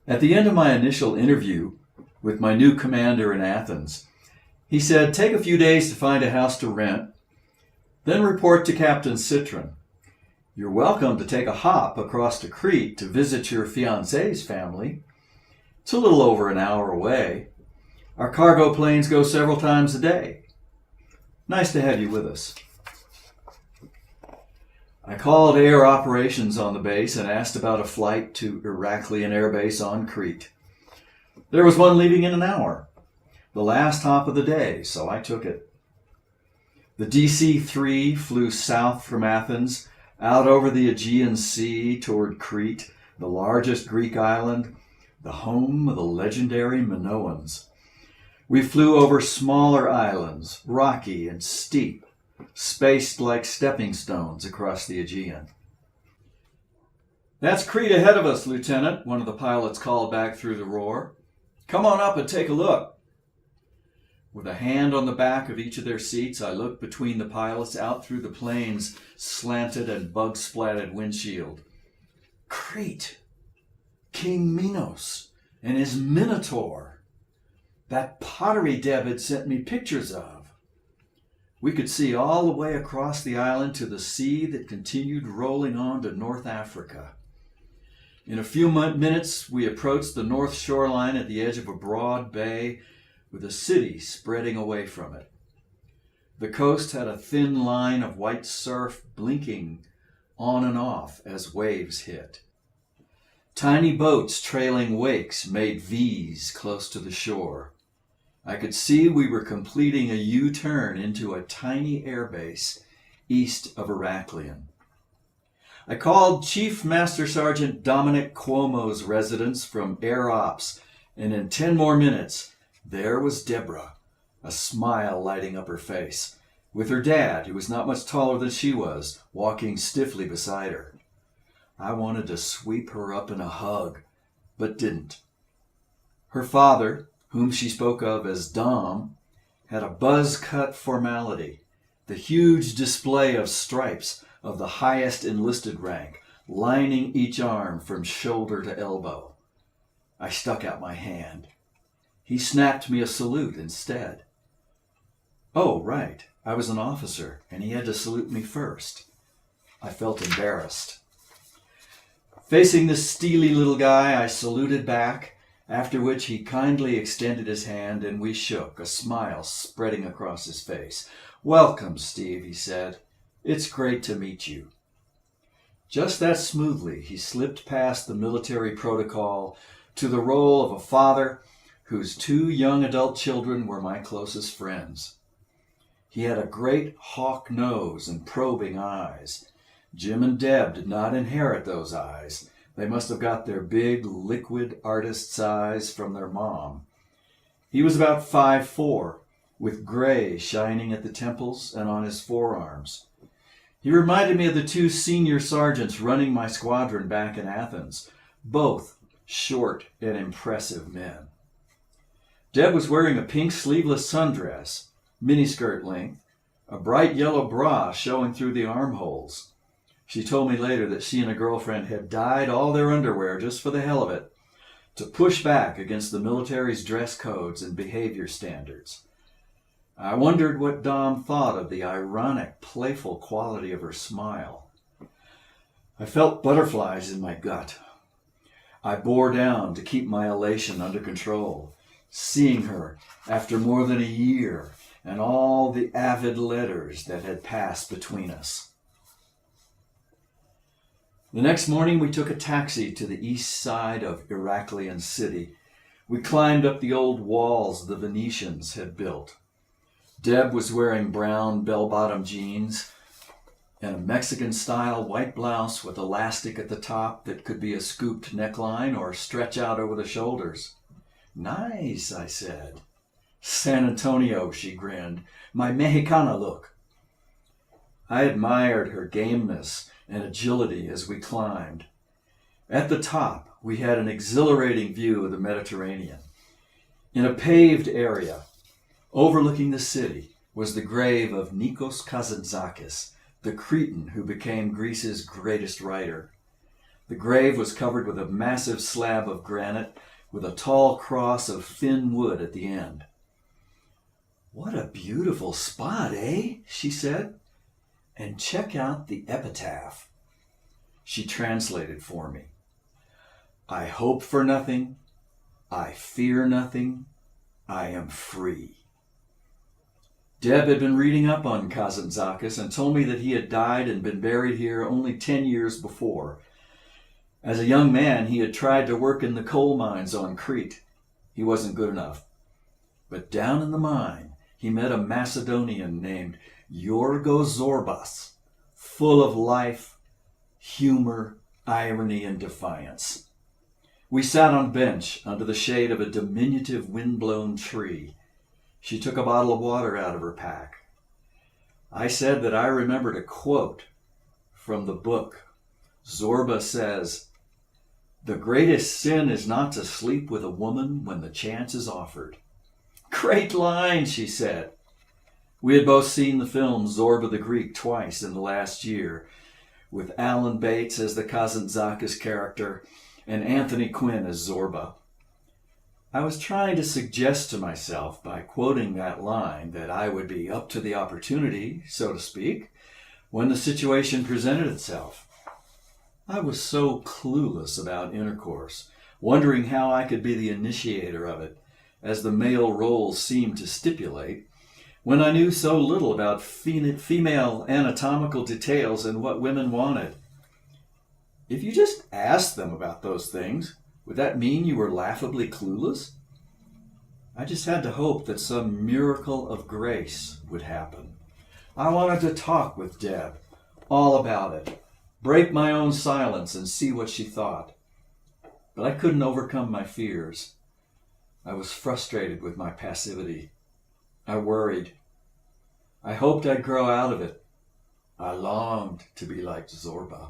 At the end of my initial interview with my new commander in Athens, he said, "Take a few days to find a house to rent, then report to Captain Citron. You're welcome to take a hop across to Crete to visit your fiancé's family. It's a little over an hour away. Our cargo planes go several times a day. Nice to have you with us." I called air operations on the base and asked about a flight to Heraklion Air Base on Crete. There was one leaving in an hour, the last hop of the day, so I took it. The DC-3 flew south from Athens, out over the Aegean Sea toward Crete, the largest Greek island, the home of the legendary Minoans. We flew over smaller islands, rocky and steep, spaced like stepping stones across the Aegean. "That's Crete ahead of us, Lieutenant," one of the pilots called back through the roar. "Come on up and take a look." With a hand on the back of each of their seats, I looked between the pilots out through the plane's slanted and bug-splatted windshield. Crete! King Minos and his Minotaur! That pottery Deb had sent me pictures of. We could see all the way across the island to the sea that continued rolling on to North Africa. In a few minutes, we approached the north shoreline at the edge of a broad bay with a city spreading away from it. The coast had a thin line of white surf blinking on and off as waves hit. Tiny boats trailing wakes made V's close to the shore. I could see we were completing a U-turn into a tiny airbase east of Heraklion. I called Chief Master Sergeant Dominic Cuomo's residence from Air Ops, and in 10 more minutes, there was Deborah, a smile lighting up her face, with her dad, who was not much taller than she was, walking stiffly beside her. I wanted to sweep her up in a hug, but didn't. Her father, whom she spoke of as Dom, had a buzz-cut formality, the huge display of stripes of the highest enlisted rank, lining each arm from shoulder to elbow. I stuck out my hand. He snapped me a salute instead. Oh, right, I was an officer, and he had to salute me first. I felt embarrassed. Facing the steely little guy, I saluted back, after which he kindly extended his hand and we shook, a smile spreading across his face. "Welcome, Steve," he said. "It's great to meet you." Just that smoothly, he slipped past the military protocol to the role of a father whose 2 young adult children were my closest friends. He had a great hawk nose and probing eyes. Jim and Deb did not inherit those eyes. They must have got their big, liquid artist's eyes from their mom. He was about 5'4", with gray shining at the temples and on his forearms. He reminded me of the 2 senior sergeants running my squadron back in Athens, both short and impressive men. Deb was wearing a pink sleeveless sundress, miniskirt length, a bright yellow bra showing through the armholes. She told me later that she and a girlfriend had dyed all their underwear just for the hell of it, to push back against the military's dress codes and behavior standards. I wondered what Dom thought of the ironic, playful quality of her smile. I felt butterflies in my gut. I bore down to keep my elation under control, seeing her after more than a year and all the avid letters that had passed between us. The next morning we took a taxi to the east side of Heraklion City. We climbed up the old walls the Venetians had built. Deb was wearing brown bell-bottom jeans and a Mexican-style white blouse with elastic at the top that could be a scooped neckline or stretch out over the shoulders. "Nice," I said. "San Antonio," she grinned. "My Mexicana look." I admired her gameness and agility as we climbed. At the top, we had an exhilarating view of the Mediterranean. In a paved area, overlooking the city, was the grave of Nikos Kazantzakis, the Cretan who became Greece's greatest writer. The grave was covered with a massive slab of granite with a tall cross of thin wood at the end. "What a beautiful spot, eh?" she said. "And check out the epitaph." She translated for me. "I hope for nothing. I fear nothing. I am free." Deb had been reading up on Kazantzakis and told me that he had died and been buried here only 10 years before. As a young man, he had tried to work in the coal mines on Crete. He wasn't good enough. But down in the mine, he met a Macedonian named Yorgos Zorbas, full of life, humor, irony, and defiance. We sat on a bench under the shade of a diminutive wind-blown tree. She took a bottle of water out of her pack. I said that I remembered a quote from the book. Zorba says, "The greatest sin is not to sleep with a woman when the chance is offered." Great line, she said. We had both seen the film Zorba the Greek twice in the last year, with Alan Bates as the Kazantzakis character and Anthony Quinn as Zorba. I was trying to suggest to myself by quoting that line that I would be up to the opportunity, so to speak, when the situation presented itself. I was so clueless about intercourse, wondering how I could be the initiator of it, as the male roles seemed to stipulate, when I knew so little about female anatomical details and what women wanted. If you just asked them about those things, would that mean you were laughably clueless? I just had to hope that some miracle of grace would happen. I wanted to talk with Deb, all about it, break my own silence and see what she thought. But I couldn't overcome my fears. I was frustrated with my passivity. I worried. I hoped I'd grow out of it. I longed to be like Zorba.